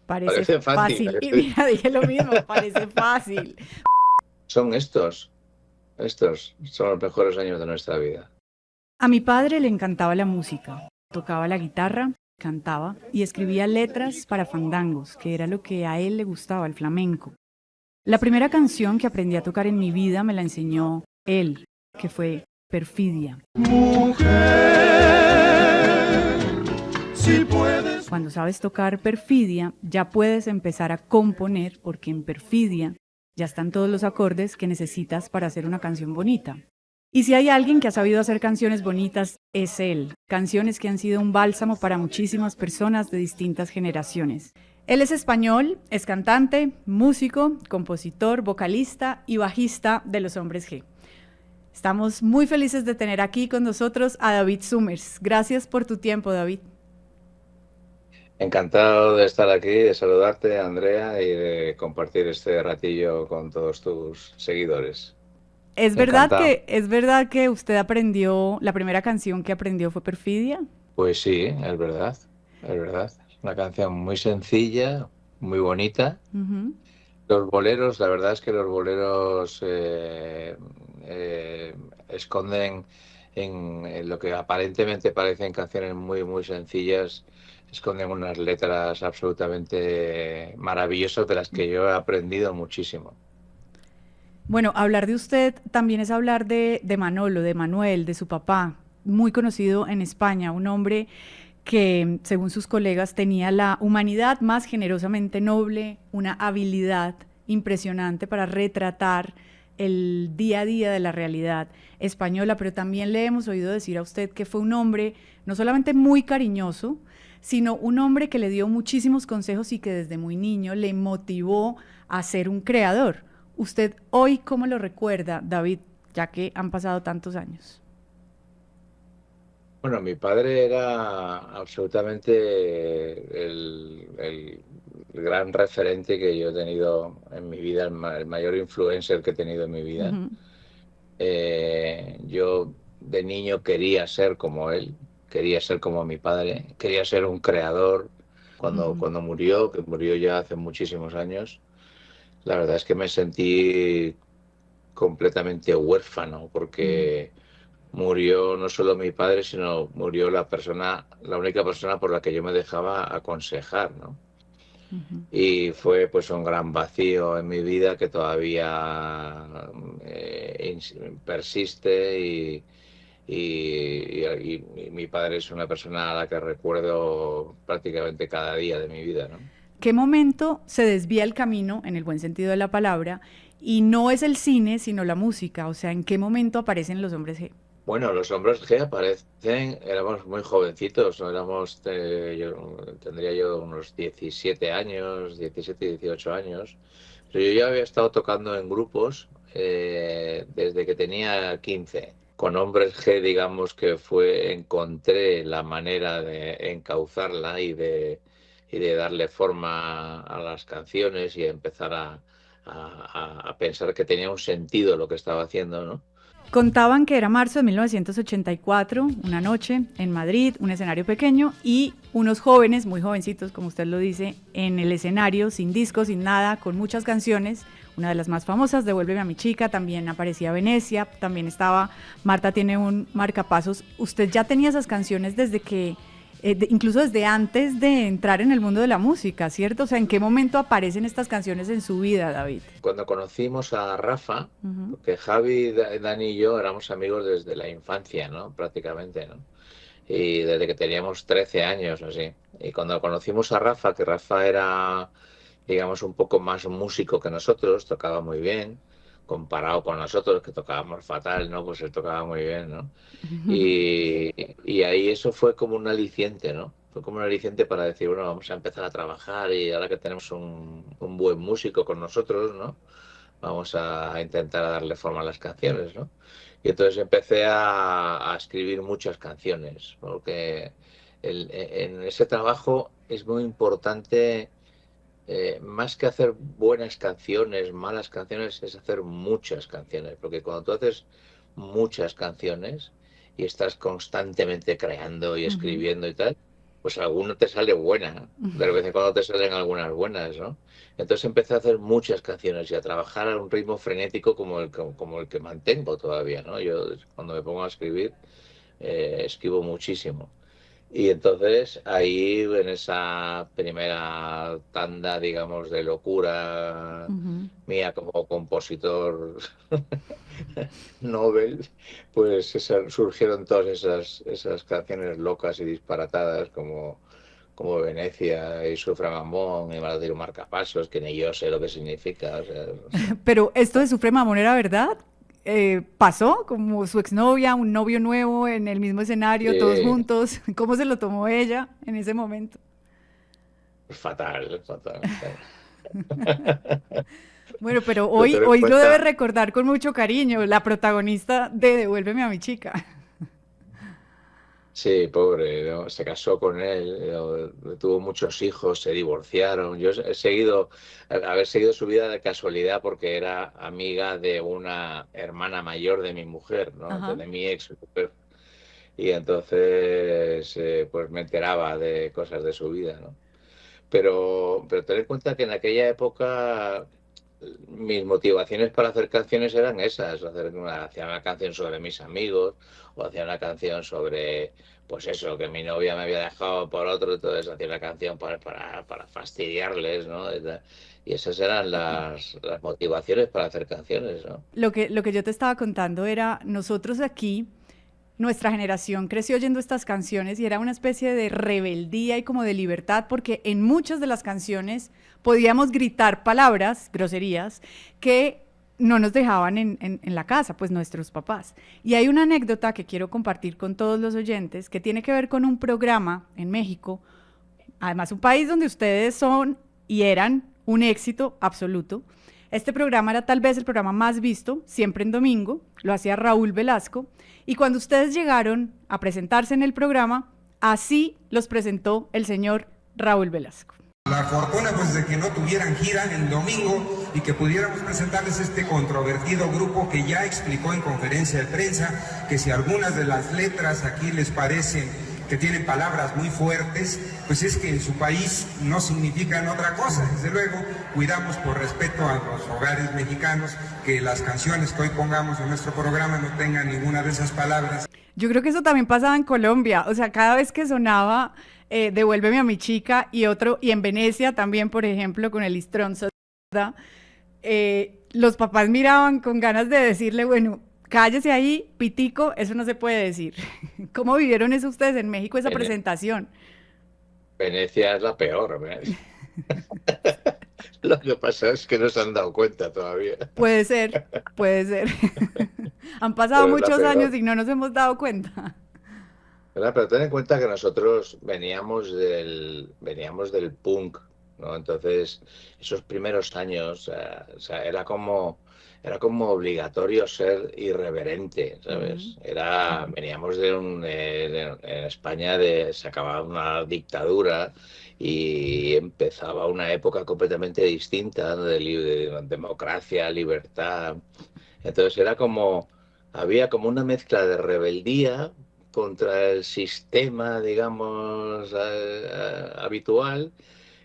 Parece Parece fácil. fácil. Y mira, dije lo mismo, parece fácil. Son estos son los mejores años de nuestra vida. A mi padre le encantaba la música. Tocaba la guitarra, cantaba y escribía letras para fandangos, que era lo que a él le gustaba, el flamenco. La primera canción que aprendí a tocar en mi vida me la enseñó él, que fue Perfidia. Si puedes. Cuando sabes tocar Perfidia, ya puedes empezar a componer, porque en Perfidia ya están todos los acordes que necesitas para hacer una canción bonita. Y si hay alguien que ha sabido hacer canciones bonitas, es él. Canciones que han sido un bálsamo para muchísimas personas de distintas generaciones. Él es español, es cantante, músico, compositor, vocalista y bajista de Los Hombres G. Estamos muy felices de tener aquí con nosotros a David Summers. Gracias por tu tiempo, David. Encantado de estar aquí, de saludarte, Andrea, y de compartir este ratillo con todos tus seguidores. ¿Es Encantado. verdad que usted aprendió, la primera canción que aprendió fue Perfidia? Pues sí, es verdad, es verdad. Es una canción muy sencilla, muy bonita. Los boleros, la verdad es que los boleros esconden en lo que aparentemente parecen canciones muy, muy sencillas, esconden unas letras absolutamente maravillosas de las que yo he aprendido muchísimo. Bueno, hablar de usted también es hablar de Manolo, de Manuel, de su papá, muy conocido en España, un hombre que, según sus colegas, tenía la humanidad más generosamente noble, una habilidad impresionante para retratar el día a día de la realidad española, pero también le hemos oído decir a usted que fue un hombre no solamente muy cariñoso, sino un hombre que le dio muchísimos consejos y que desde muy niño le motivó a ser un creador. ¿Usted hoy cómo lo recuerda, David, ya que han pasado tantos años? Bueno, mi padre era absolutamente el gran referente que yo he tenido en mi vida, el mayor influencer que he tenido en mi vida. Yo de niño quería ser como él, quería ser como mi padre, quería ser un creador. Cuando murió, que murió ya hace muchísimos años, la verdad es que me sentí completamente huérfano porque murió no solo mi padre, sino murió la persona, la única persona por la que yo me dejaba aconsejar, ¿no? Y fue pues un gran vacío en mi vida que todavía persiste y mi padre es una persona a la que recuerdo prácticamente cada día de mi vida, ¿no? ¿Qué momento se desvía el camino, en el buen sentido de la palabra, y no es el cine, sino la música? O sea, ¿en qué momento aparecen Los Hombres G? Bueno, los hombres G aparecen, éramos muy jovencitos, no éramos, tendría yo unos 17 años, 17, 18 años, pero yo ya había estado tocando en grupos desde que tenía 15. Con hombres G, digamos que encontré la manera de encauzarla y de darle forma a las canciones y empezar a pensar que tenía un sentido lo que estaba haciendo, ¿no? Contaban que era marzo de 1984, una noche en Madrid, un escenario pequeño y unos jóvenes, muy jovencitos, como usted lo dice, en el escenario, sin disco, sin nada, con muchas canciones. Una de las más famosas, Devuélveme a mi chica, también aparecía Venecia, también estaba Marta tiene un marcapasos. ¿Usted ya tenía esas canciones desde que, incluso desde antes de entrar en el mundo de la música, cierto? O sea, ¿en qué momento aparecen estas canciones en su vida, David? Cuando conocimos a Rafa, porque Javi, Dani y yo éramos amigos desde la infancia, ¿no? Prácticamente, ¿no? Y desde que teníamos 13 años, así. Y cuando conocimos a Rafa, que Rafa era, digamos, un poco más músico que nosotros, tocaba muy bien, comparado con nosotros, que tocábamos fatal, ¿no? Pues él tocaba muy bien, ¿no? Y ahí eso fue como un aliciente, ¿no? Fue como un aliciente para decir, bueno, vamos a empezar a trabajar y ahora que tenemos un buen músico con nosotros, ¿no? Vamos a intentar darle forma a las canciones, ¿no? Y entonces empecé a escribir muchas canciones, porque en ese trabajo es muy importante, más que hacer buenas canciones, malas canciones, es hacer muchas canciones, porque cuando tú haces muchas canciones y estás constantemente creando y escribiendo y tal, pues alguno te sale buena, de vez en cuando te salen algunas buenas, ¿no? Entonces empecé a hacer muchas canciones y a trabajar a un ritmo frenético como el que mantengo todavía, ¿no? Yo cuando me pongo a escribir, escribo muchísimo. Y entonces ahí en esa primera tanda, digamos, de locura Ujú. mía como compositor Nobel, pues surgieron todas esas canciones locas y disparatadas como Venecia y Sufra Mamón y Maladiro Marcapasos, que ni yo sé lo que significa, o sea, no sé. Pero esto de Sufre Mamón era verdad. ¿Pasó? Como su exnovia, un novio nuevo en el mismo escenario, todos Sí, juntos. ¿Cómo se lo tomó ella en ese momento? fatal, fatal, claro. Bueno, pero Pero hoy, ten en hoy lo debe cuenta. recordar con mucho cariño, la protagonista de Devuélveme a mi chica. Sí, pobre, ¿no? Se casó con él, ¿no? Tuvo muchos hijos, se divorciaron. Yo he seguido, haber seguido su vida de casualidad porque era amiga de una hermana mayor de mi mujer, ¿no? Ajá. De mi ex mujer. Y entonces, pues me enteraba de cosas de su vida, ¿no? Pero ten en cuenta que en aquella época mis motivaciones para hacer canciones eran esas, hacía una canción sobre mis amigos o hacía una canción sobre, pues eso, que mi novia me había dejado por otro, entonces hacía una canción para fastidiarles, ¿no? Y esas eran las motivaciones para hacer canciones, ¿no? Lo que yo te estaba contando era, nosotros aquí, nuestra generación creció oyendo estas canciones y era una especie de rebeldía y como de libertad, porque en muchas de las canciones podíamos gritar palabras, groserías, que no nos dejaban en la casa, pues nuestros papás. Y hay una anécdota que quiero compartir con todos los oyentes que tiene que ver con un programa en México, además un país donde ustedes son y eran un éxito absoluto. Este programa era tal vez el programa más visto, siempre en domingo, lo hacía Raúl Velasco, y cuando ustedes llegaron a presentarse en el programa, así los presentó el señor Raúl Velasco. La fortuna pues de que no tuvieran gira el domingo y que pudiéramos presentarles este controvertido grupo que ya explicó en conferencia de prensa que si algunas de las letras aquí les parecen que tienen palabras muy fuertes, pues es que en su país no significan otra cosa. Desde luego, cuidamos por respeto a los hogares mexicanos que las canciones que hoy pongamos en nuestro programa no tengan ninguna de esas palabras. Yo creo que eso también pasaba en Colombia, o sea, cada vez que sonaba Devuélveme a mi chica y otro, y en Venecia también, por ejemplo, con el Istronzo, los papás miraban con ganas de decirle, bueno, cállese ahí, pitico, eso no se puede decir. ¿Cómo vivieron eso ustedes en México, esa Vene- presentación? Venecia es la peor, Venecia. Lo que pasa es que no se han dado cuenta todavía, Puede ser, puede ser. Han pasado pero es la muchos años peor. y no nos hemos dado cuenta. ¿Verdad? Pero ten en cuenta que nosotros veníamos del punk, ¿no? Entonces, esos primeros años, o sea, era como obligatorio ser irreverente, Ujú. ¿sabes? Veníamos en España se acababa una dictadura y empezaba una época completamente distinta, ¿no? De democracia, libertad. Entonces había como una mezcla de rebeldía contra el sistema, digamos, habitual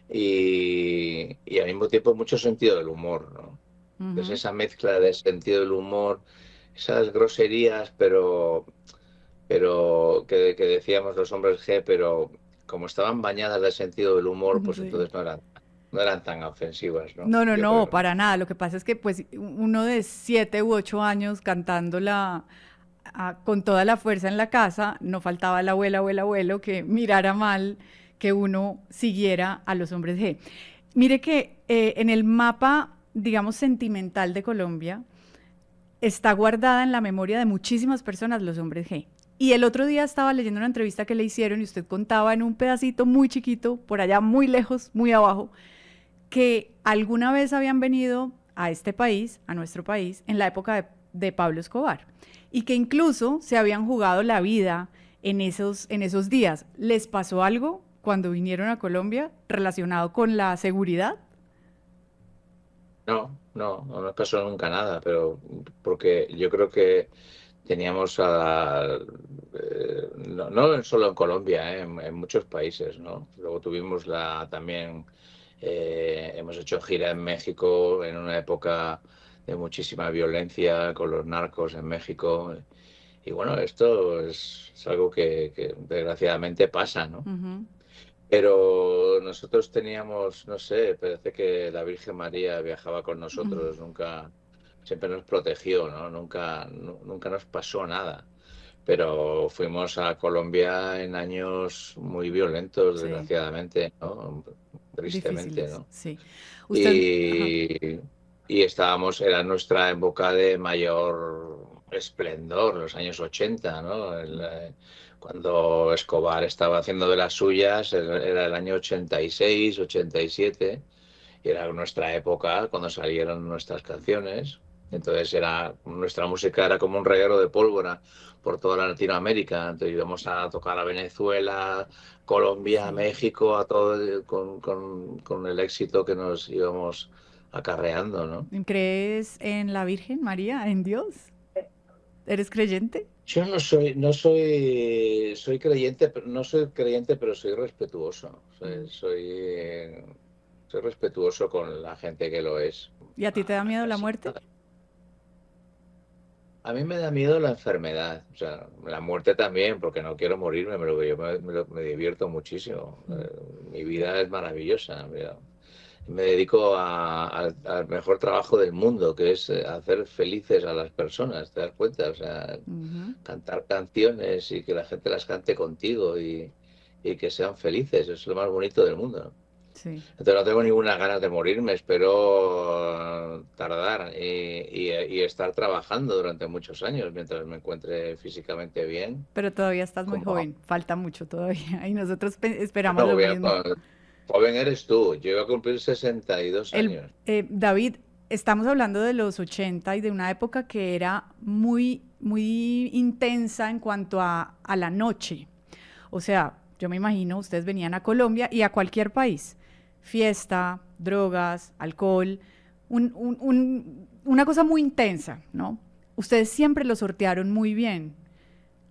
y al mismo tiempo mucho sentido del humor, ¿no? Entonces Ujú. esa mezcla de sentido del humor, esas groserías, pero que decíamos los hombres G, pero como estaban bañadas de sentido del humor, pues Sí. entonces no eran tan ofensivas, ¿no? No, no, Yo no, creo, ¿no? para nada. Lo que pasa es que pues uno de 7 u 8 años cantándola con toda la fuerza en la casa, no faltaba la abuela, abuela, abuelo que mirara mal que uno siguiera a los hombres G. Mire que en el mapa, digamos, sentimental de Colombia, está guardada en la memoria de muchísimas personas los hombres G. Y el otro día estaba leyendo una entrevista que le hicieron y usted contaba en un pedacito muy chiquito, por allá muy lejos, muy abajo, que alguna vez habían venido a este país, a nuestro país, en la época de Pablo Escobar, y que incluso se habían jugado la vida en esos días. ¿Les pasó algo cuando vinieron a Colombia relacionado con la seguridad? No, no, no nos pasó nunca nada, pero porque yo creo que teníamos no solo en Colombia, en muchos países, ¿no? Luego tuvimos también, hemos hecho gira en México en una época de muchísima violencia con los narcos en México. Y bueno, esto es algo que desgraciadamente pasa, ¿no? Ujú. Pero nosotros teníamos, no sé, parece que la Virgen María viajaba con Mm. nosotros, nunca, siempre nos protegió, ¿no? Nunca nos pasó nada. Pero fuimos a Colombia en años muy violentos, Sí, desgraciadamente, ¿no? Tristemente, difíciles, ¿no? sí. Usted, ajá. Y, y era nuestra época de mayor esplendor, los años 80, ¿no? Cuando Escobar estaba haciendo de las suyas, era el año 86, 87, y era nuestra época cuando salieron nuestras canciones. Entonces nuestra música era como un reguero de pólvora por toda la Latinoamérica. Entonces íbamos a tocar a Venezuela, Colombia, Sí. México, a todo con el éxito que nos íbamos acarreando, ¿no? ¿Crees en la Virgen María, en Dios? ¿Eres creyente? Yo soy creyente, pero no soy creyente, pero soy respetuoso. Mm. Soy respetuoso con la gente que lo es. ¿Y a ti te da miedo la Así. muerte? A mí me da miedo la enfermedad, o sea, la muerte también, porque no quiero morirme, pero yo me divierto muchísimo. Mm. Mi vida es maravillosa. Mira. Me dedico al mejor trabajo del mundo, que es hacer felices a las personas, ¿te das cuenta? O sea, Ujú. cantar canciones y que la gente las cante contigo y que sean felices, es lo más bonito del mundo, ¿no? Sí. Entonces no tengo ninguna ganas de morirme, espero tardar y estar trabajando durante muchos años mientras me encuentre físicamente bien. Pero todavía estás muy Como, joven, falta mucho todavía. Y nosotros esperamos bueno, lo mismo. joven eres tú, yo voy a cumplir 62 El, años. David, estamos hablando de los 80 y de una época que era muy, muy intensa en cuanto a la noche. O sea, yo me imagino, ustedes venían a Colombia y a cualquier país. Fiesta, drogas, alcohol, una cosa muy intensa, ¿no? Ustedes siempre lo sortearon muy bien,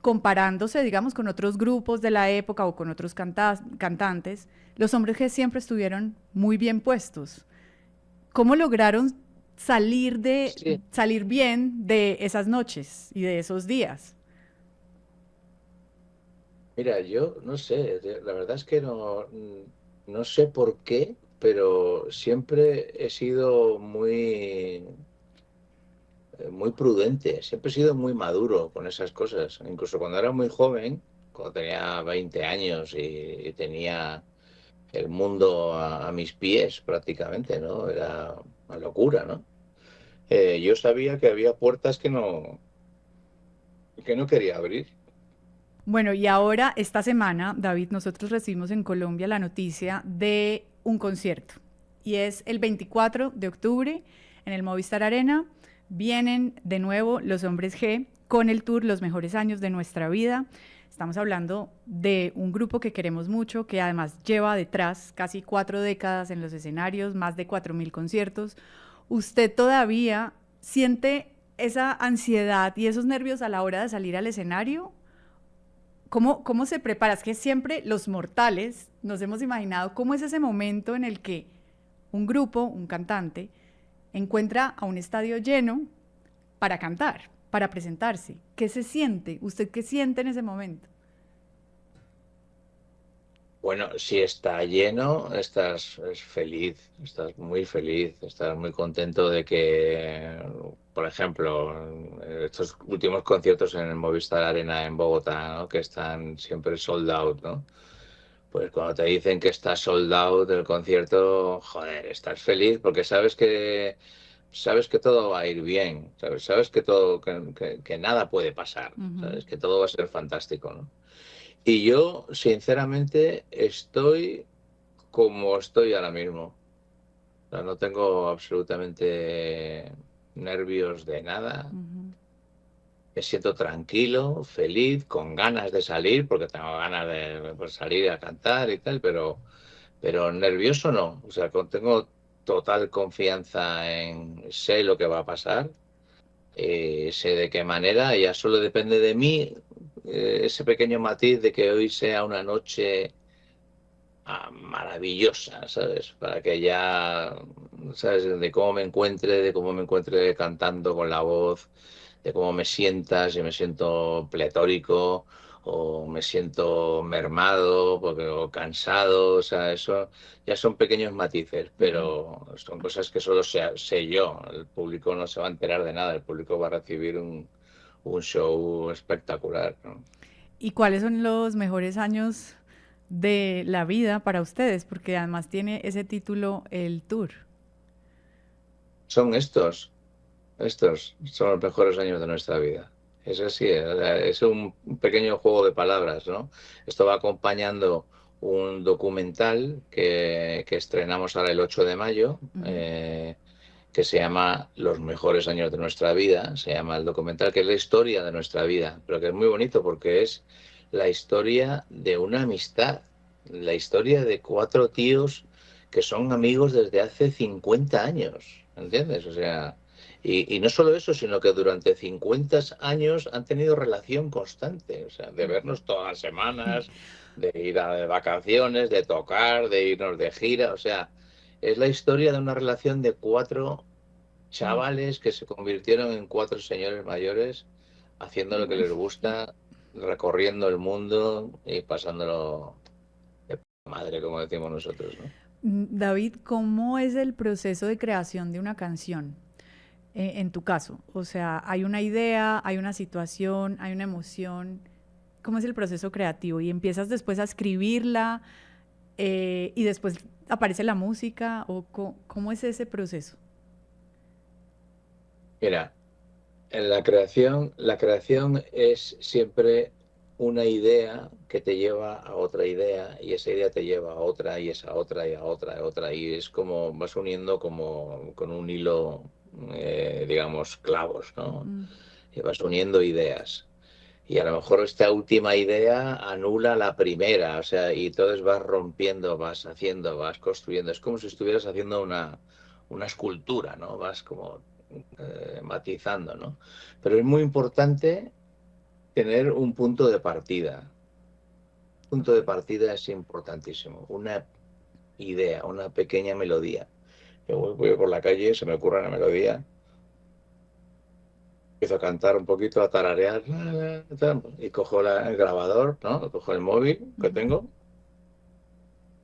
comparándose, digamos, con otros grupos de la época o con otros cantantes, los hombres que siempre estuvieron muy bien puestos. ¿Cómo lograron Sí. salir bien de esas noches y de esos días? Mira, yo no sé, la verdad es que no sé por qué, pero siempre he sido muy prudente, siempre he sido muy maduro con esas cosas. Incluso cuando era muy joven, cuando tenía 20 años y tenía el mundo a mis pies prácticamente, ¿no? Era una locura, ¿no? Yo sabía que había puertas que no quería abrir. Bueno, y ahora, esta semana, David, nosotros recibimos en Colombia la noticia de un concierto. Y es el 24 de octubre en el Movistar Arena. Vienen de nuevo los Hombres G con el tour Los Mejores Años de Nuestra Vida. Estamos hablando de un grupo que queremos mucho, que además lleva detrás casi 4 décadas en los escenarios, más de 4.000 conciertos. ¿Usted todavía siente esa ansiedad y esos nervios a la hora de salir al escenario? ¿Cómo se prepara? Es que siempre los mortales nos hemos imaginado cómo es ese momento en el que un grupo, un cantante, encuentra a un estadio lleno para cantar, para presentarse. ¿Qué se siente? ¿Usted qué siente en ese momento? Bueno, si está lleno, es feliz, estás muy feliz, estás muy contento de que, por ejemplo, estos últimos conciertos en el Movistar Arena en Bogotá, ¿no? Que están siempre sold out, ¿no? Pues cuando te dicen que está sold out el concierto, joder, estás feliz porque sabes que todo va a ir bien, sabes que nada puede pasar, Ujú. sabes que todo va a ser fantástico, ¿no? Y yo, sinceramente, estoy como estoy ahora mismo. O sea, no tengo absolutamente nervios de nada. Ujú. Me siento tranquilo, feliz, con ganas de salir, porque tengo ganas de pues, salir a cantar y tal, pero nervioso no. O sea, tengo total confianza sé lo que va a pasar sé de qué manera, ya solo depende de mí ese pequeño matiz de que hoy sea una noche maravillosa, ¿sabes? Para que ya, ¿sabes? De cómo me encuentre cantando con la voz, de cómo me sienta, si me siento pletórico o me siento mermado porque, o cansado, o sea, eso ya son pequeños matices, pero son cosas que solo sé yo. El público no se va a enterar de nada, el público va a recibir un show espectacular, ¿no? ¿Y cuáles son los mejores años de la vida para ustedes? Porque además tiene ese título, el tour. Son estos son los mejores años de nuestra vida. Es así, es un pequeño juego de palabras, ¿no? Esto va acompañando un documental que estrenamos ahora el 8 de mayo, que se llama Los mejores años de nuestra vida, se llama el documental, que es la historia de nuestra vida, pero que es muy bonito porque es la historia de una amistad, la historia de 4 tíos que son amigos desde hace 50 años, ¿entiendes? O sea, y no solo eso, sino que durante 50 años han tenido relación constante, o sea, de vernos todas las semanas, de ir de vacaciones, de tocar, de irnos de gira, o sea, es la historia de una relación de 4 chavales que se convirtieron en 4 señores mayores, haciendo lo que les gusta, recorriendo el mundo y pasándolo de madre, como decimos nosotros, ¿no? David, ¿cómo es el proceso de creación de una canción? En tu caso, o sea, hay una idea, hay una situación, hay una emoción. ¿Cómo es el proceso creativo? Y empiezas después a escribirla y después aparece la música, o ¿cómo es ese proceso? Mira, en la creación es siempre una idea que te lleva a otra idea y esa idea te lleva a otra y esa otra y a otra y a otra y es como vas uniendo como con un hilo, digamos, clavos, ¿no? Y vas uniendo ideas. Y a lo mejor esta última idea anula la primera, o sea, y entonces vas rompiendo, vas haciendo, vas construyendo. Es como si estuvieras haciendo una escultura, ¿no? Vas como matizando, ¿no? Pero es muy importante tener un punto de partida. Un punto de partida es importantísimo. Una idea, una pequeña melodía. Yo voy por la calle, se me ocurre una melodía, empiezo a cantar un poquito, a tararear, y cojo el grabador, ¿no? Cojo el móvil que tengo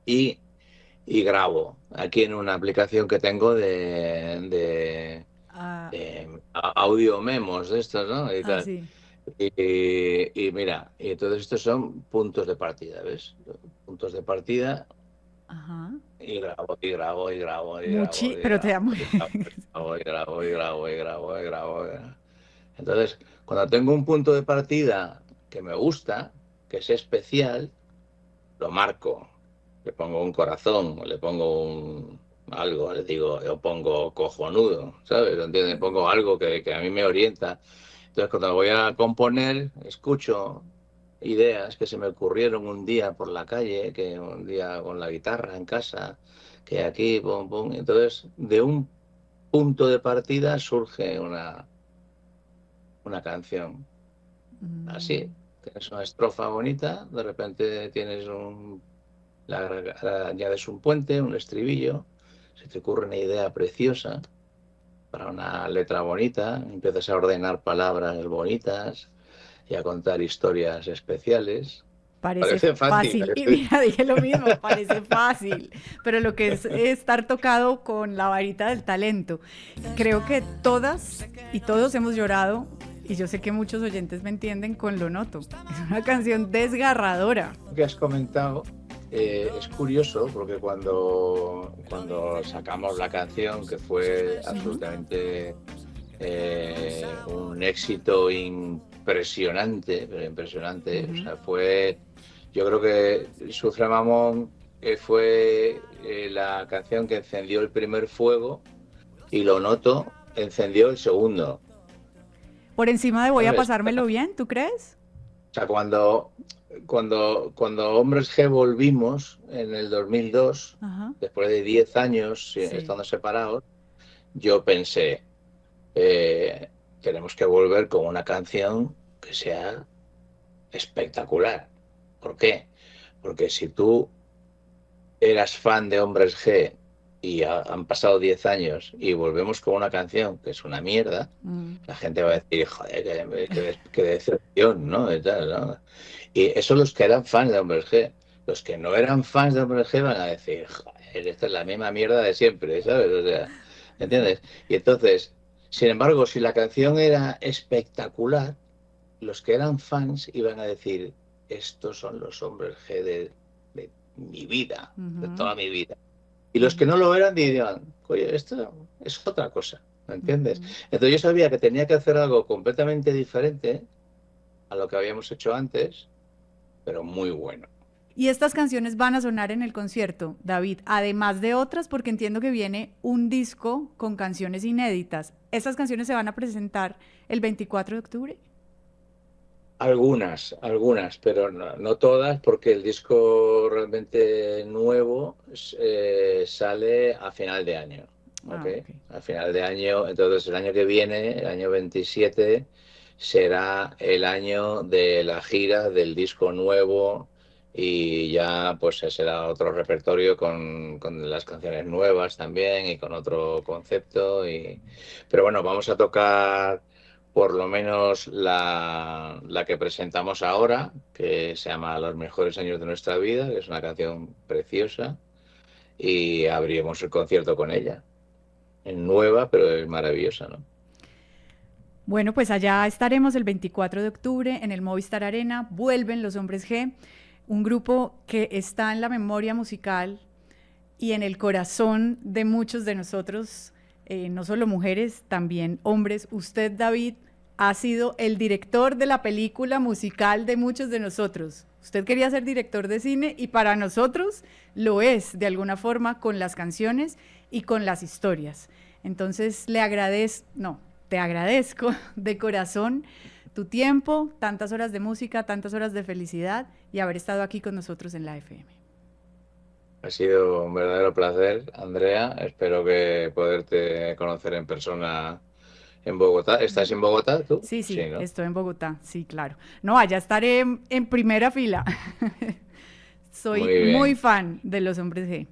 y, y grabo. Aquí en una aplicación que tengo Ah, audio memos de estos, ¿no? Y tal. sí. Y mira, y entonces estos son puntos de partida, ¿ves? Puntos de partida Ajá. y grabo, y grabo, y grabo, y grabo, Muchi, y pero te grabo, da muy... y grabo, y grabo, y grabo, y grabo, y grabo, y grabo. Entonces, cuando tengo un punto de partida que me gusta, que es especial, lo marco. Le pongo un corazón, le pongo algo, le digo, yo pongo cojonudo, ¿sabes? ¿Entiendes? Pongo algo que a mí me orienta. Entonces, cuando voy a componer, escucho ideas que se me ocurrieron un día por la calle, que un día con la guitarra en casa, que aquí, pum, pum. Entonces, de un punto de partida surge una canción. Así, tienes una estrofa bonita, de repente tienes añades un puente, un estribillo, se te ocurre una idea preciosa para una letra bonita, empiezas a ordenar palabras bonitas y a contar historias especiales. Parece Parece fácil, fácil. Y mira, dije lo mismo, parece fácil. Pero lo que es estar tocado con la varita del talento. Creo que todas y todos hemos llorado, y yo sé que muchos oyentes me entienden, con Lo Noto. Es una canción desgarradora. Lo que has comentado es curioso porque cuando sacamos la canción, que fue absolutamente un éxito impresionante, pero impresionante, o sea, yo creo que Sufre Mamón fue la canción que encendió el primer fuego y Lo Noto encendió el segundo. Por encima de Voy a ¿Sabes? pasármelo bien, ¿tú crees? O sea, cuando Hombres G volvimos en el 2002, Ajá. después de 10 años Sí. estando separados, yo pensé, tenemos que volver con una canción que sea espectacular. ¿Por qué? Porque si tú eras fan de Hombres G y han pasado 10 años y volvemos con una canción que es una mierda, la gente va a decir, joder, qué decepción, ¿no? Y tal, ¿no? Y eso los que eran fans de Hombres G. Los que no eran fans de Hombres G van a decir, joder, esta es la misma mierda de siempre, ¿sabes? O sea, ¿entiendes? Y entonces, sin embargo, si la canción era espectacular, los que eran fans iban a decir, estos son los Hombres G de mi vida, de toda mi vida. Y los que no lo eran dirían, oye, esto es otra cosa, ¿me entiendes? Entonces yo sabía que tenía que hacer algo completamente diferente a lo que habíamos hecho antes, pero muy bueno. Y estas canciones van a sonar en el concierto, David, además de otras, porque entiendo que viene un disco con canciones inéditas. ¿Estas canciones se van a presentar el 24 de octubre? Algunas, pero no todas, porque el disco realmente nuevo sale a final de año. ¿Okay? Okay. A final de año, entonces el año que viene, el año 27, será el año de la gira del disco nuevo y ya pues será otro repertorio con las canciones nuevas también y con otro concepto. Pero bueno, vamos a tocar por lo menos la que presentamos ahora, que se llama Los mejores años de nuestra vida, que es una canción preciosa, y abriremos el concierto con ella. Es nueva, pero es maravillosa, ¿no? Bueno, pues allá estaremos el 24 de octubre en el Movistar Arena. Vuelven los Hombres G, un grupo que está en la memoria musical y en el corazón de muchos de nosotros, no solo mujeres, también hombres. Usted, David, ha sido el director de la película musical de muchos de nosotros. Usted quería ser director de cine y para nosotros lo es, de alguna forma, con las canciones y con las historias. Entonces, te agradezco de corazón tu tiempo, tantas horas de música, tantas horas de felicidad y haber estado aquí con nosotros en la FM. Ha sido un verdadero placer, Andrea. Espero que poderte conocer en persona en Bogotá. ¿Estás en Bogotá tú? Sí, ¿No? estoy en Bogotá, sí, claro. No, allá estaré en primera fila. Soy muy fan de los Hombres G.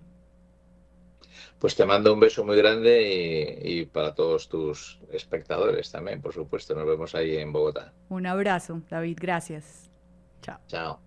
Pues te mando un beso muy grande y para todos tus espectadores también, por supuesto. Nos vemos ahí en Bogotá. Un abrazo, David, gracias. Chao. Chao.